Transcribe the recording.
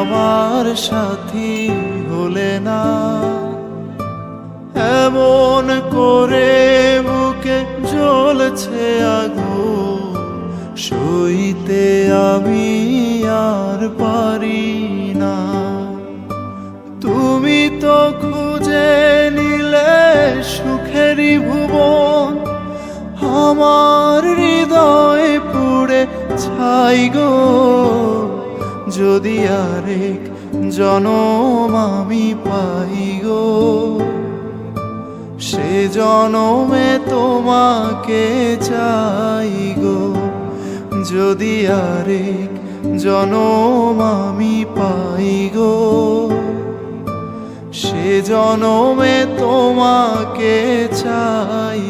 আমার সাথী হলে না। এমন করে বুকে জ্বলছে আগুন, সইতে আমি আর পারি না। তুমি তো খুঁজে নিলে সুখেরই ভুবন, আমার হৃদয় পুড়ে ছাই গো। যদি আরেক জনম আমি পাই গো, সে জনমে তোমাকে চাই গো। যদি আরেক জনম আমি পাই গো, সে জনমে তোমাকে চাই